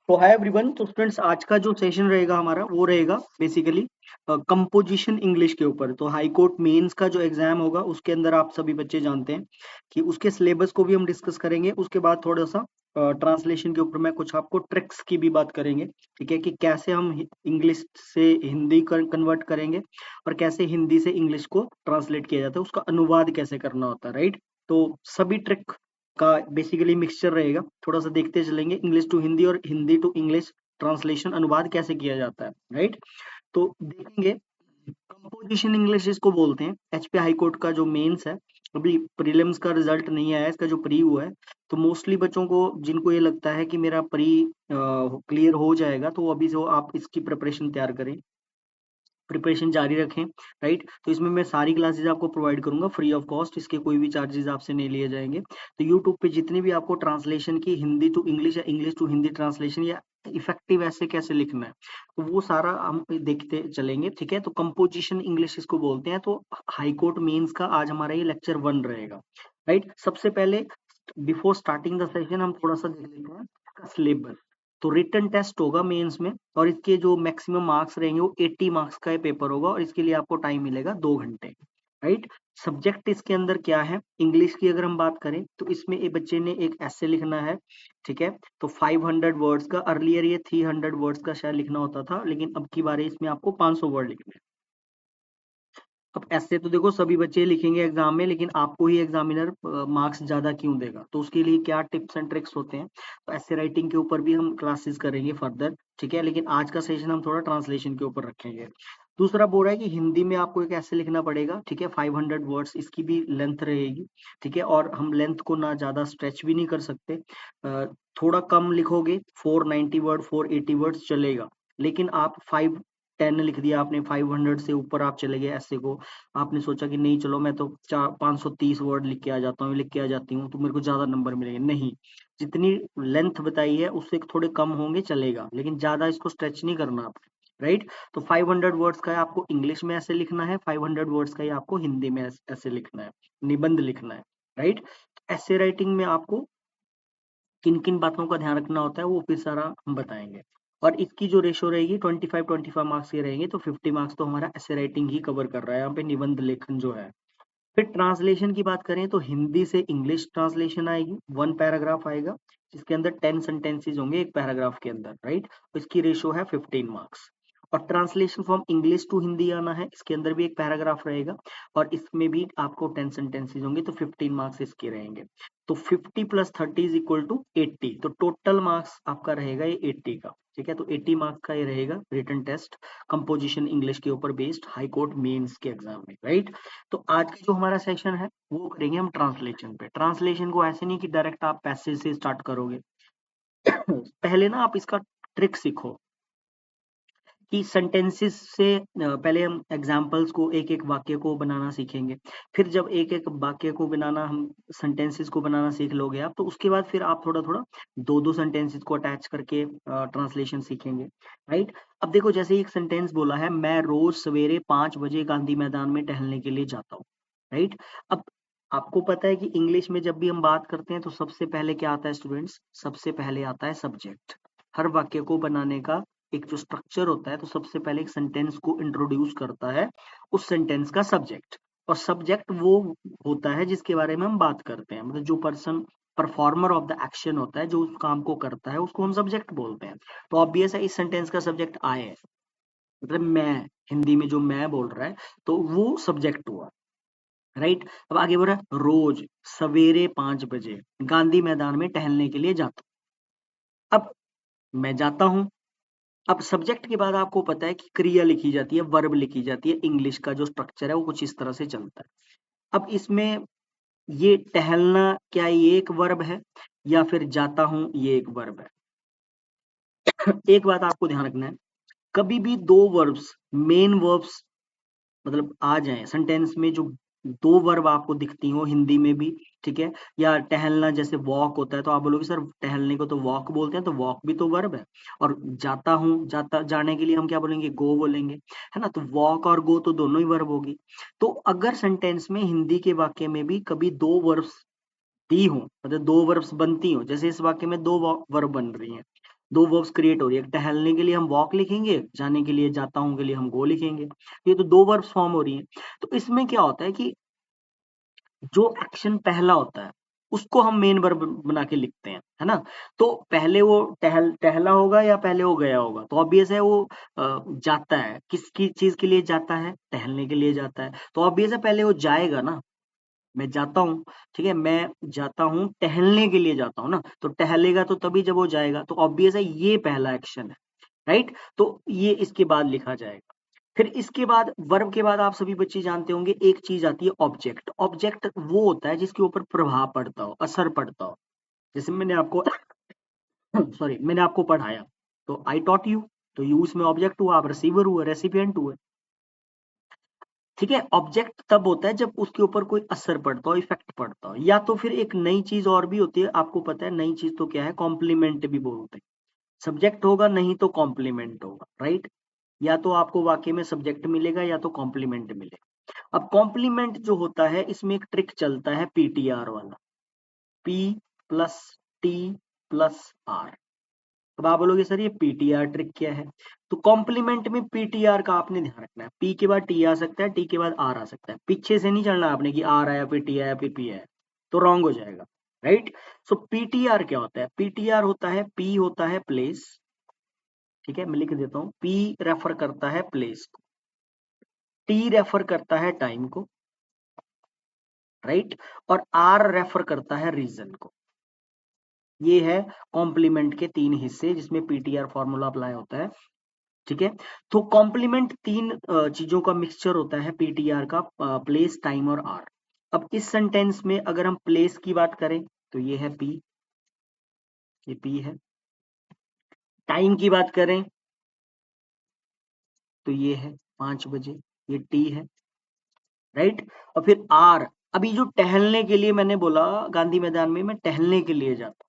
तो hi everyone. तो students, आज का जो सेशन रहेगा हमारा वो रहेगा बेसिकली कंपोजिशन इंग्लिश के ऊपर। तो हाई कोर्ट मेंस का जो एग्जाम होगा उसके अंदर आप सभी बच्चे जानते हैं कि उसके सिलेबस को भी हम डिस्कस करेंगे। उसके बाद थोड़ा सा ट्रांसलेशन के ऊपर मैं कुछ आपको ट्रिक्स की भी बात करेंगे, ठीक है, कि कैसे हम इंग्लिश से हिंदी कन्वर्ट करेंगे और कैसे हिंदी से इंग्लिश को ट्रांसलेट किया जाता है, उसका अनुवाद कैसे करना होता है, राइट। तो सभी ट्रिक का बेसिकली मिक्सचर रहेगा। थोड़ा सा देखते चलेंगे इंग्लिश टू हिंदी और हिंदी टू इंग्लिश ट्रांसलेशन अनुवाद कैसे किया जाता है, राइट। तो देखेंगे कंपोजिशन इंग्लिश इसको बोलते हैं। एचपी हाई कोर्ट का जो मेंस है, अभी प्रीलिम्स का रिजल्ट नहीं आया है, इसका जो प्री हुआ है, तो मोस्टली बच्चों को जिनको ये लगता है कि मेरा प्री क्लियर हो जाएगा, तो अभी से आप इसकी प्रिपरेशन तैयार करें, प्रिपरेशन जारी रखें, राइट। तो इसमें मैं सारी क्लासेस आपको प्रोवाइड करूंगा फ्री ऑफ कॉस्ट, इसके कोई भी चार्जेस आपसे नहीं लिए जाएंगे। तो यूट्यूब पे जितनी भी आपको ट्रांसलेशन की हिंदी टू इंग्लिश या इंग्लिश टू हिंदी ट्रांसलेशन या इफेक्टिव ऐसे कैसे लिखना है, तो वो सारा हम देखते चलेंगे, ठीक है। तो कंपोजिशन इंग्लिश इसको बोलते हैं। तो हाई कोर्ट मेंस का आज हमारा ये लेक्चर 1 रहेगा, राइट। सबसे पहले बिफोर स्टार्टिंग द सेशन हम थोड़ा सा देख लेते हैं इसका सिलेबस। तो रिटन टेस्ट होगा मेंस में और इसके जो मैक्सिमम मार्क्स रहेंगे वो 80 मार्क्स का ये पेपर होगा और इसके लिए आपको टाइम मिलेगा 2 घंटे, राइट। सब्जेक्ट इसके अंदर क्या है, इंग्लिश की अगर हम बात करें तो इसमें एक बच्चे ने एक ऐसे लिखना है, ठीक है। तो 500 वर्ड्स का, अर्लियर ये 300 वर्ड्स का शायद लिखना होता था, लेकिन अब की बार इसमें आपको 500 वर्ड लिखने हैं। अब ऐसे तो देखो सभी बच्चे लिखेंगे एग्जाम में, लेकिन आपको ही एग्जामिनर मार्क्स ज्यादा क्यों देगा, तो उसके लिए क्या टिप्स एंड ट्रिक्स होते हैं, तो ऐसे राइटिंग के ऊपर भी हम क्लासेस करेंगे फर्दर, ठीक है। लेकिन आज का सेशन हम थोड़ा ट्रांसलेशन के ऊपर रखेंगे। दूसरा बोल रहा है कि हिंदी में आपको एक ऐसे लिखना पड़ेगा, ठीक है, 500 वर्ड्स इसकी भी लेंथ रहेगी, ठीक है। और हम लेंथ को ना ज्यादा स्ट्रेच भी नहीं कर सकते, थोड़ा कम लिखोगे, 490 वर्ड 480 वर्ड्स चलेगा। लेकिन आप 510 लिख दिया आपने, 500 से ऊपर आप चले गए ऐसे को, आपने सोचा कि नहीं चलो मैं तो 530 वर्ड लिख के आ जाता हूँ, लिख के आ जाती हूँ, तो मेरे को ज्यादा नंबर मिलेंगे, नहीं। जितनी लेंथ बताई है उससे थोड़े कम होंगे चलेगा, लेकिन ज्यादा इसको स्ट्रेच नहीं करना आपने, राइट। तो 500 वर्ड्स का है आपको इंग्लिश में ऐसे लिखना है, 500 वर्ड्स का ही आपको हिंदी में ऐसे लिखना है, निबंध लिखना है, राइट। ऐसे राइटिंग में आपको किन किन बातों का ध्यान रखना होता है वो फिर सारा हम बताएंगे। और इसकी जो रेशो रहेगी 25 मार्क्स की रहेंगे, तो 50 मार्क्स तो हमारा ऐसे राइटिंग ही कवर कर रहा है यहाँ पे, निबंध लेखन जो है। फिर ट्रांसलेशन की बात करें तो हिंदी से इंग्लिश ट्रांसलेशन आएगी, 1 पैराग्राफ आएगा जिसके अंदर 10 सेंटेंसेज होंगे एक पैराग्राफ के अंदर, राइट। तो इसकी रेशो है 15 मार्क्स। और translation from English to Hindi आना है, इसके अंदर भी एक पैराग्राफ रहेगा और इसमें भी आपको 10 सेंटेंसेज होंगे, तो 15 मार्क्स इसके रहेंगे। तो 50 + 30 इज इक्वल टू 80, तो टोटल मार्क्स आपका रहेगा ये 80 का, ठीक है। तो 80 मार्क्स का ये रहेगा रिटन टेस्ट कंपोजिशन इंग्लिश के ऊपर बेस्ड हाई कोर्ट मेंस के एग्जाम में, राइट। तो आज का जो हमारा सेशन है वो करेंगे हम ट्रांसलेशन पे। ट्रांसलेशन को ऐसे नहीं कि डायरेक्ट आप पैसेज से स्टार्ट करोगे, पहले ना आप इसका ट्रिक सीखो कि सेंटेंसेस से पहले हम एग्जाम्पल्स को, एक एक वाक्य को बनाना सीखेंगे। फिर जब एक एक वाक्य को बनाना, हम सेंटेंसेस को बनाना सीख लोगे आप, तो उसके बाद फिर आप थोड़ा थोड़ा दो दो सेंटेंसेस को अटैच करके ट्रांसलेशन सीखेंगे, राइट। अब देखो जैसे एक सेंटेंस बोला है, मैं रोज सवेरे 5 बजे गांधी मैदान में टहलने के लिए जाता हूँ, राइट। अब आपको पता है कि इंग्लिश में जब भी हम बात करते हैं तो सबसे पहले क्या आता है स्टूडेंट्स, सबसे पहले आता है सब्जेक्ट। हर वाक्य को बनाने का एक जो स्ट्रक्चर होता है, तो सबसे पहले एक सेंटेंस को इंट्रोड्यूस करता है उस सेंटेंस का सब्जेक्ट। और सब्जेक्ट वो होता है जिसके बारे में हम बात करते हैं, मतलब जो person performer of the action होता है, जो उस काम को करता है, उसको हम सब्जेक्ट बोलते हैं। तो ऑब्वियस है इस सेंटेंस का सब्जेक्ट आई है, मतलब मैं, हिंदी में जो मैं बोल रहा है, तो वो सब्जेक्ट हुआ, राइट। अब आगे बढ़ रहा है, रोज सवेरे 5 बजे गांधी मैदान में टहलने के लिए जाता हूं। अब मैं जाता हूं, अब सब्जेक्ट के बाद आपको पता है कि क्रिया लिखी जाती है, वर्ब लिखी जाती है, इंग्लिश का जो स्ट्रक्चर है वो कुछ इस तरह से चलता है। अब इसमें ये टहलना, क्या ये एक वर्ब है या फिर जाता हूं ये एक वर्ब है? एक बात आपको ध्यान रखना है, कभी भी दो वर्ब्स, मेन वर्ब्स मतलब आ जाए सेंटेंस में, जो दो वर्ब आपको दिखती हो हिंदी में भी, ठीक है, या टहलना जैसे वॉक होता है, तो आप बोलोगे सर टहलने को तो वॉक बोलते हैं, तो वॉक भी तो वर्ब है। और जाता हूँ, जाता जाने के लिए हम क्या बोलेंगे, गो बोलेंगे, है ना। तो वॉक और गो तो दोनों ही वर्ब होगी। तो अगर सेंटेंस में हिंदी के वाक्य में भी कभी दो वर्ब्स दी हो, मतलब दो वर्ब्स बनती हो, जैसे इस वाक्य में दो वर्ब बन रही हैं, दो वर्ब्स क्रिएट हो रही है, टहलने के लिए हम वॉक लिखेंगे, जाने के लिए जाता हूँ के लिए हम गो लिखेंगे, ये तो दो वर्ब्स फॉर्म हो रही है। तो इसमें क्या होता है कि जो एक्शन पहला होता है उसको हम मेन वर्ब बना के लिखते हैं, है ना। तो पहले वो टहला होगा या पहले वो गया होगा, तो ऑब्वियस है वो जाता है, किसकी चीज के लिए जाता है, टहलने के लिए जाता है, तो ऑब्वियस है पहले वो जाएगा ना। मैं जाता हूँ, ठीक है, मैं जाता हूँ टहलने के लिए जाता हूँ ना, तो टहलेगा तो तभी जब वो जाएगा, तो ऑब्वियस है ये पहला एक्शन है, राइट। तो ये इसके बाद लिखा जाएगा। फिर इसके बाद वर्ब के बाद आप सभी बच्चे जानते होंगे एक चीज आती है ऑब्जेक्ट। ऑब्जेक्ट वो होता है जिसके ऊपर प्रभाव पड़ता हो, असर पड़ता हो। जैसे मैंने आपको सॉरी मैंने आपको पढ़ाया, तो आई टॉट यू, तो यू इसमें ऑब्जेक्ट हुआ, आप रिसीवर हुए, रेसिपिएंट हुए, ठीक है। ऑब्जेक्ट तब होता है जब उसके ऊपर कोई असर पड़ता हो, इफेक्ट पड़ता हो, या तो फिर एक नई चीज और भी होती है, आपको पता है नई चीज तो क्या है, कॉम्प्लीमेंट भी बोलते हैं। सब्जेक्ट होगा नहीं तो कॉम्प्लीमेंट होगा, राइट। या तो आपको वाक्य में सब्जेक्ट मिलेगा या तो कॉम्प्लीमेंट मिलेगा। अब कॉम्प्लीमेंट जो होता है इसमें एक ट्रिक चलता है पीटीआर वाला, P plus T plus R. अब आप बोलोगे सर ये पीटीआर ट्रिक क्या है, तो कॉम्प्लीमेंट में पीटीआर का आपने ध्यान रखना है, पी के बाद टी आ सकता है, टी के बाद आर आ सकता है, पीछे से नहीं चलना आपने कि आर आया फिर टी आया फिर पी आया, तो रॉन्ग हो जाएगा, राइट। सो पीटीआर क्या होता है, पीटीआर होता है, पी होता है प्लेस, ठीक है, मैं लिख देता हूं, पी रेफर करता है प्लेस को, टी रेफर करता है टाइम को, राइट, और आर रेफर करता है रीजन को। ये है कॉम्प्लीमेंट के तीन हिस्से जिसमें पीटीआर फॉर्मूला अप्लाई होता है, ठीक है। तो कॉम्प्लीमेंट तीन चीजों का मिक्सचर होता है पीटीआर का, प्लेस टाइम और आर। अब इस सेंटेंस में अगर हम प्लेस की बात करें तो ये है पी, ये पी है। टाइम की बात करें तो ये है 5 बजे, ये टी है, राइट। और फिर आर, अभी जो टहलने के लिए मैंने बोला गांधी मैदान में मैं टहलने के लिए जाता,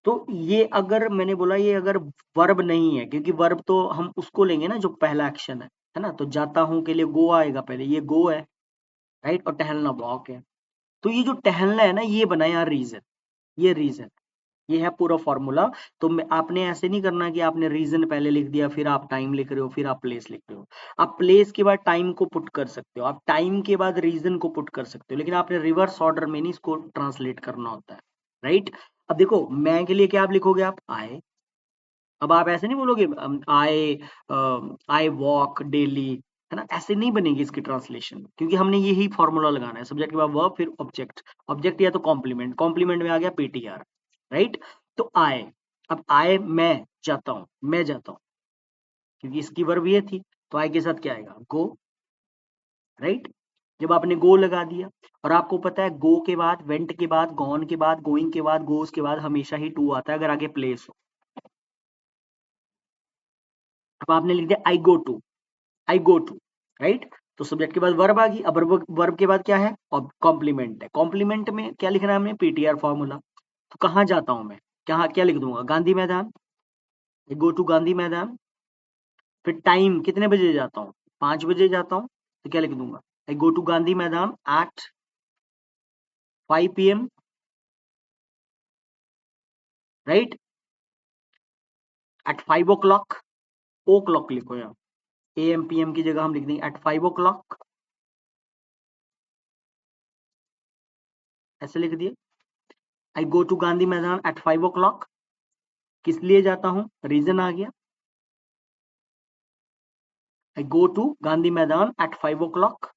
तो ये अगर मैंने बोला ये अगर वर्ब नहीं है, क्योंकि वर्ब तो हम उसको लेंगे ना जो पहला एक्शन है ना, तो जाता हूं के लिए गो आएगा पहले, ये गो है, राइट, और टहलना वॉक है। तो ये जो टहलना है ना ये बना यार रीजन, ये रीजन, ये है पूरा फॉर्मूला। तो आपने ऐसे नहीं करना कि आपने रीजन पहले लिख दिया फिर आप टाइम लिख रहे हो फिर आप प्लेस लिख रहे हो। आप प्लेस के बाद टाइम को पुट कर सकते हो, आप टाइम के बाद रीजन को पुट कर सकते हो, लेकिन आपने रिवर्स ऑर्डर में नहीं इसको ट्रांसलेट करना होता है, राइट। अब देखो मैं के लिए क्या आप लिखोगे, आप आए। अब आप ऐसे नहीं बोलोगे आई, आई वॉक डेली, है ना, ऐसे नहीं बनेगी इसकी ट्रांसलेशन, क्योंकि हमने यही फॉर्मूला लगाना है, सब्जेक्ट के बाद वर्ब फिर ऑब्जेक्ट, ऑब्जेक्ट या तो कॉम्प्लीमेंट, कॉम्प्लीमेंट में आ गया पीटीआर, राइट। तो आए, अब आए मैं जाता हूँ, मैं जाता हूँ, क्योंकि इसकी वर्ब ये थी, तो आए के साथ क्या आएगा, गो, राइट। जब आपने गो लगा दिया, और आपको पता है गो के बाद, वेंट के बाद, गॉन के बाद, गोइंग के बाद, गोस के बाद हमेशा ही टू आता है अगर आगे प्लेस हो। अब आपने लिख दिया I go to, I go to, right. तो सब्जेक्ट के बाद वर्ब आ गई, अब वर्ब के बाद क्या है, कॉम्प्लीमेंट है, कॉम्प्लीमेंट में क्या लिखना है हमने, पीटीआर फॉर्मूला। तो कहाँ जाता हूं मैं, क्या क्या लिख दूंगा, गांधी मैदान, गो टू गांधी मैदान। फिर टाइम कितने बजे जाता हूँ, 5 बजे जाता हूँ, तो क्या लिख दूंगा, आई go to Gandhi Maidan at 5 PM, right, at 5 o'clock, o'clock लिखो यार, AM PM की जगह हम लिख देंगे एट 5 o'clock, ऐसे लिख दिए, आई go to Gandhi Maidan at 5 o'clock, किस लिए जाता हूँ, रीजन आ गया, आई go to Gandhi Maidan at 5 o'clock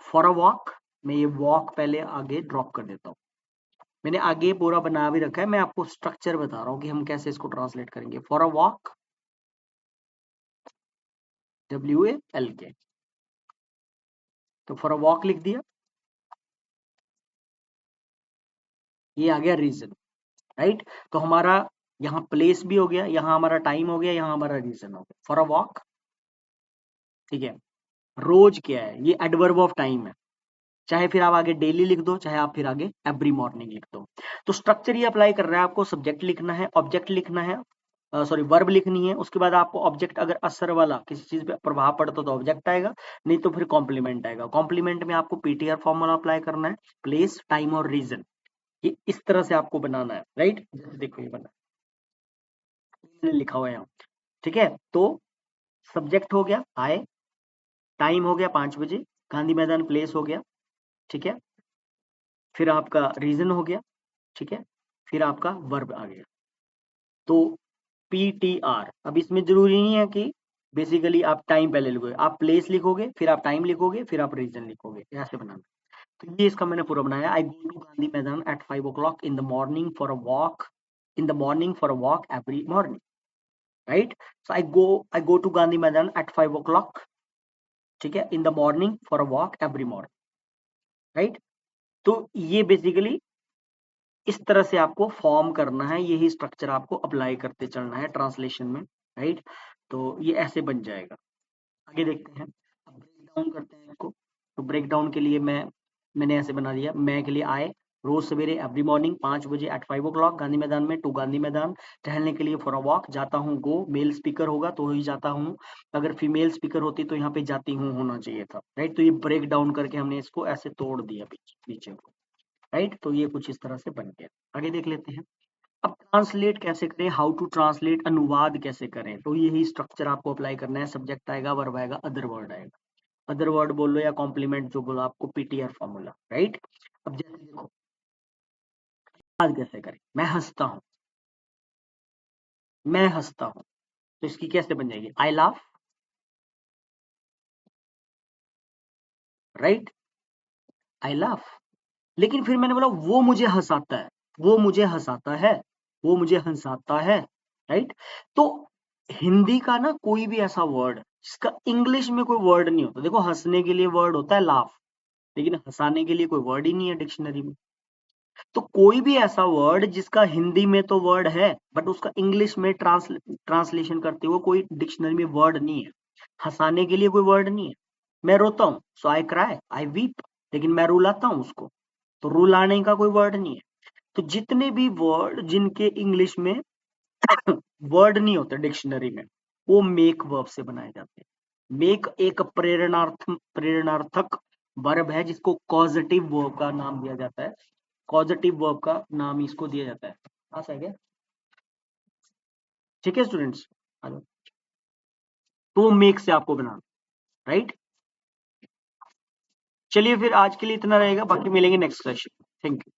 for a walk. मैं ये वॉक पहले आगे ड्रॉप कर देता हूँ, मैंने आगे पूरा बना भी रखा है, मैं आपको स्ट्रक्चर बता रहा हूँ कि हम कैसे इसको ट्रांसलेट करेंगे, फॉर अ वॉक, WALK, तो फॉर अ वॉक लिख दिया, ये आ गया रीजन, राइट। तो हमारा यहाँ प्लेस भी हो गया, यहाँ हमारा टाइम हो गया, यहाँ हमारा रीजन हो गया, फॉर अ वॉक, ठीक है। रोज क्या है, ये एडवर्ब ऑफ टाइम है, चाहे फिर आप आगे डेली लिख दो, चाहे आप फिर आगे एवरी मॉर्निंग लिख दो। तो स्ट्रक्चर ये अप्लाई कर रहा है, आपको सब्जेक्ट लिखना है, ऑब्जेक्ट लिखना है, सॉरी वर्ब लिखनी है, उसके बाद आपको ऑब्जेक्ट अगर असर वाला किसी चीज पे प्रभाव पड़ता तो ऑब्जेक्ट आएगा, नहीं तो फिर कॉम्प्लीमेंट आएगा। कॉम्प्लीमेंट में आपको पीटीआर फॉर्मूला अप्लाई करना है, प्लेस टाइम और रीजन, ये इस तरह से आपको बनाना है, राइट। जैसे देखो ये बना, इसने लिखा हुआ है यहाँ, ठीक है। तो सब्जेक्ट हो गया आए, टाइम हो गया 5 बजे, गांधी मैदान प्लेस हो गया, ठीक है। फिर आपका रीजन हो गया, ठीक है। फिर आपका वर्ब आ गया। तो PTR, अब इसमें जरूरी नहीं है कि बेसिकली आप टाइम पहले लिखोगे, आप प्लेस लिखोगे, फिर आप टाइम लिखोगे, फिर आप रीजन लिखोगे, ऐसे बनाना। तो ये इसका मैंने पूरा बनाया। आई go to Gandhi Maidan at 5 o'clock in the morning for a walk, in the morning for a walk every morning, right. So I go to Gandhi Maidan at 5 o'clock, ठीक है, in the morning for a walk every morning, right. तो ये basically इस तरह से आपको form करना है, यही स्ट्रक्चर आपको अप्लाई करते चलना है ट्रांसलेशन में, राइट। तो ये ऐसे बन जाएगा। आगे देखते हैं, अब ब्रेक डाउन करते हैं इसको। तो ब्रेक डाउन के लिए मैंने ऐसे बना दिया, मैं के लिए आए, रोज सवेरे एवरी मॉर्निंग 5 बजे एट 5 o'clock गांधी मैदान में, टू गांधी मैदान, टहलने के लिए फॉर अ वॉक, जाता हूँ, गो, मेल स्पीकर होगा तो ही जाता हूँ, अगर फीमेल स्पीकर होती तो यहाँ पे जाती हूँ होना चाहिए था, राइट। तो ये ब्रेक डाउन करके हमने इसको ऐसे तोड़ दिया पीछे को, राइट। तो ये कुछ इस तरह से बन गया। आगे देख लेते हैं, अब ट्रांसलेट कैसे करें, हाउ टू ट्रांसलेट, अनुवाद कैसे करें। तो यही स्ट्रक्चर आपको अप्लाई करना है। सब्जेक्ट आएगा, वर्ब आएगा, अदर वर्ड आएगा, अदर वर्ड बोलो या कॉम्प्लीमेंट जो बोलो, आपको PTR फॉर्मूला, राइट। अब जैसे देखो, अनुवाद कैसे करें, मैं हंसता हूं, तो इसकी कैसे बन जाएगी, आई लाफ, राइट, आई लाफ। लेकिन फिर मैंने बोला वो मुझे हंसाता है, वो मुझे हंसाता है, वो मुझे हंसाता है, राइट। तो हिंदी का ना कोई भी ऐसा वर्ड जिसका इंग्लिश में कोई वर्ड नहीं होता, देखो हंसने के लिए वर्ड होता है लाफ, लेकिन हंसाने के लिए कोई वर्ड ही नहीं है डिक्शनरी में। तो कोई भी ऐसा वर्ड जिसका हिंदी में तो वर्ड है बट उसका इंग्लिश में ट्रांसलेशन करते हुए कोई डिक्शनरी में वर्ड नहीं है, हंसाने के लिए कोई वर्ड नहीं है। मैं रोता हूँ, सो आई क्राई, आई वीप, लेकिन मैं रुलाता हूँ उसको, तो रुलाने का कोई वर्ड नहीं है। तो जितने भी वर्ड जिनके इंग्लिश में वर्ड नहीं होते डिक्शनरी में, वो मेक वर्ब से बनाए जाते हैं। मेक एक प्रेरणार्थक वर्ब है जिसको कॉजेटिव वर्ब का नाम दिया जाता है, कॉजेटिव वर्ब का नाम इसको दिया जाता है। आशा है क्या, ठीक है स्टूडेंट्स। तो मेक से आपको बनाना, राइट। चलिए फिर आज के लिए इतना रहेगा, बाकी मिलेंगे नेक्स्ट सेशन। Thank you.